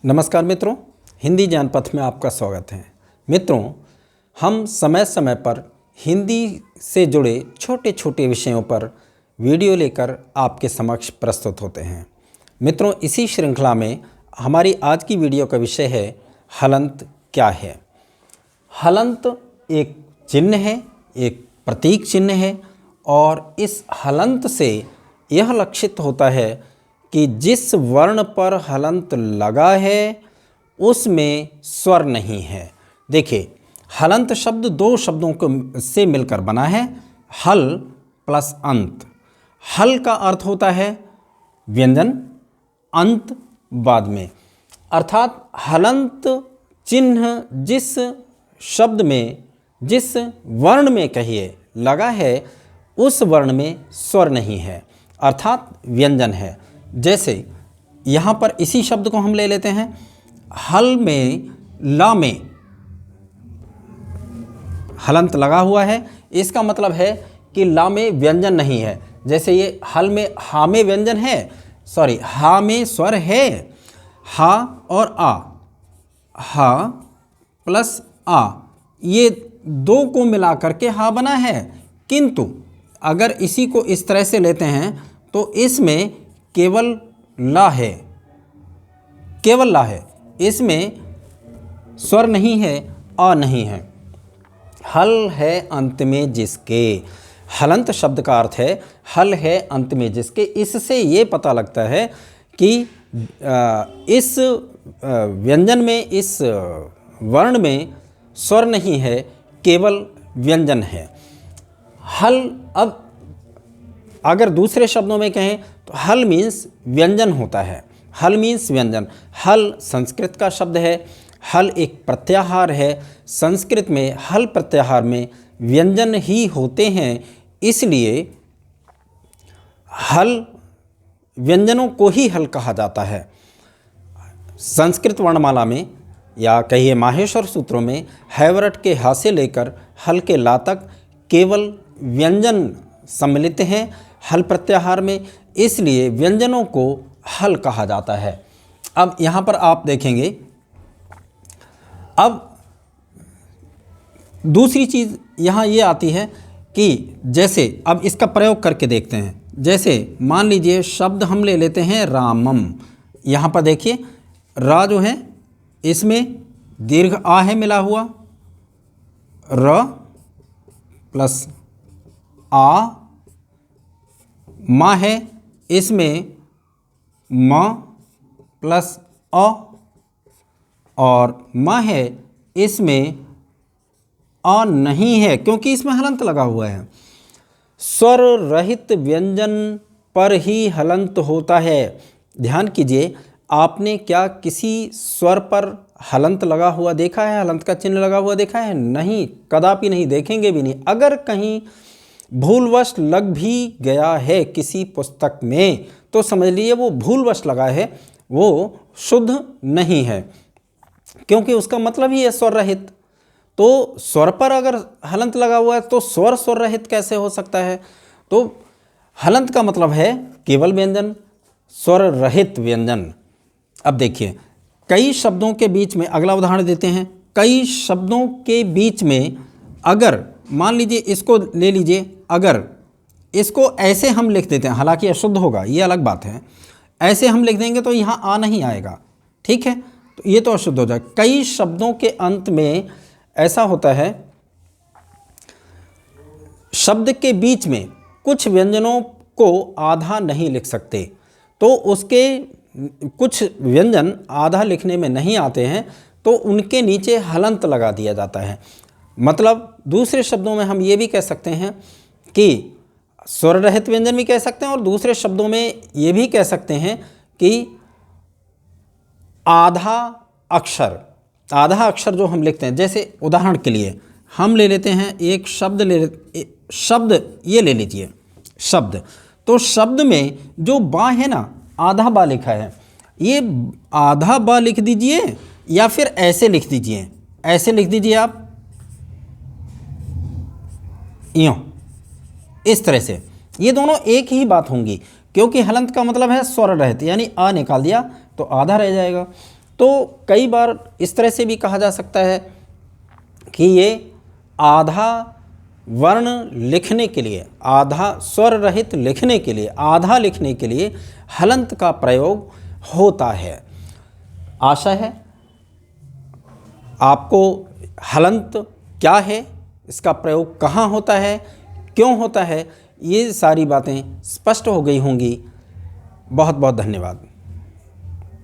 नमस्कार मित्रों, हिंदी ज्ञान पथ में आपका स्वागत है। मित्रों, हम समय समय पर हिंदी से जुड़े छोटे छोटे विषयों पर वीडियो लेकर आपके समक्ष प्रस्तुत होते हैं। मित्रों, इसी श्रृंखला में हमारी आज की वीडियो का विषय है हलंत क्या है। हलंत एक चिन्ह है, एक प्रतीक चिन्ह है और इस हलंत से यह लक्षित होता है कि जिस वर्ण पर हलंत लगा है उसमें स्वर नहीं है। देखिए, हलंत शब्द दो शब्दों को से मिलकर बना है, हल प्लस अंत। हल का अर्थ होता है व्यंजन, अंत बाद में, अर्थात हलंत चिन्ह जिस शब्द में, जिस वर्ण में कहिए लगा है उस वर्ण में स्वर नहीं है, अर्थात व्यंजन है। जैसे यहाँ पर इसी शब्द को हम ले लेते हैं, हल में ला में हलंत लगा हुआ है, इसका मतलब है कि ला में व्यंजन नहीं है। जैसे ये हल में हा में व्यंजन है, सॉरी हा में स्वर है, हा और आ, हा प्लस आ, ये दो को मिला करके हा बना है। किंतु अगर इसी को इस तरह से लेते हैं तो इसमें केवल ला है, केवल ला है, इसमें स्वर नहीं है, आ नहीं है। हल है अंत में जिसके, हलंत शब्द का अर्थ है हल है अंत में जिसके। इससे ये पता लगता है कि इस व्यंजन में, इस वर्ण में स्वर नहीं है, केवल व्यंजन है। हल, अब अगर दूसरे शब्दों में कहें तो हल मीन्स व्यंजन होता है, हल मीन्स व्यंजन। हल संस्कृत का शब्द है, हल एक प्रत्याहार है। संस्कृत में हल प्रत्याहार में व्यंजन ही होते हैं, इसलिए हल व्यंजनों को ही हल कहा जाता है। संस्कृत वर्णमाला में या कहिए माहेश्वर सूत्रों में हैवरट के हा से लेकर हल के ला तक केवल व्यंजन सम्मिलित हैं हल प्रत्याहार में, इसलिए व्यंजनों को हल कहा जाता है। अब यहाँ पर आप देखेंगे, अब दूसरी चीज़ यहाँ ये आती है कि जैसे अब इसका प्रयोग करके देखते हैं। जैसे मान लीजिए शब्द हम ले लेते हैं रामम। यहाँ पर देखिए रा जो है इसमें दीर्घ आ है मिला हुआ, र प्लस आ, मा है इसमें म प्लस अ, और मा है इसमें अ नहीं है क्योंकि इसमें हलंत लगा हुआ है। स्वर रहित व्यंजन पर ही हलंत होता है। ध्यान कीजिए, आपने क्या किसी स्वर पर हलंत लगा हुआ देखा है, हलंत का चिन्ह लगा हुआ देखा है? नहीं, कदापि नहीं, देखेंगे भी नहीं। अगर कहीं भूलवश लग भी गया है किसी पुस्तक में तो समझ लीजिए वो भूलवश लगा है, वो शुद्ध नहीं है, क्योंकि उसका मतलब ही है स्वर रहित। तो स्वर पर अगर हलंत लगा हुआ है तो स्वर रहित कैसे हो सकता है? तो हलंत का मतलब है केवल व्यंजन, स्वर रहित व्यंजन। अब देखिए, कई शब्दों के बीच में, अगला उदाहरण देते हैं, कई शब्दों के बीच में अगर मान लीजिए इसको ले लीजिए, अगर इसको ऐसे हम लिख देते हैं, हालांकि अशुद्ध होगा ये अलग बात है, ऐसे हम लिख देंगे तो यहाँ आ नहीं आएगा, ठीक है, तो ये तो अशुद्ध हो जाए। कई शब्दों के अंत में ऐसा होता है, शब्द के बीच में कुछ व्यंजनों को आधा नहीं लिख सकते, तो उसके कुछ व्यंजन आधा लिखने में नहीं आते हैं तो उनके नीचे हलंत लगा दिया जाता है। मतलब दूसरे शब्दों में हम ये भी कह सकते हैं कि स्वर रहित व्यंजन भी कह सकते हैं, और दूसरे शब्दों में ये भी कह सकते हैं कि आधा अक्षर जो हम लिखते हैं। जैसे उदाहरण के लिए हम ले लेते हैं एक शब्द ये ले लीजिए शब्द, तो शब्द में जो बा है ना, आधा बा लिखा है, ये आधा बा लिख दीजिए या फिर ऐसे लिख दीजिए, ऐसे लिख दीजिए आप यूं, इस तरह से, ये दोनों एक ही बात होंगी, क्योंकि हलंत का मतलब है स्वर रहित, यानी आ निकाल दिया तो आधा रह जाएगा। तो कई बार इस तरह से भी कहा जा सकता है कि ये आधा वर्ण लिखने के लिए, आधा स्वर रहित लिखने के लिए, आधा लिखने के लिए हलंत का प्रयोग होता है। आशा है आपको हलंत क्या है, इसका प्रयोग कहाँ होता है, क्यों होता है, ये सारी बातें स्पष्ट हो गई होंगी। बहुत बहुत धन्यवाद।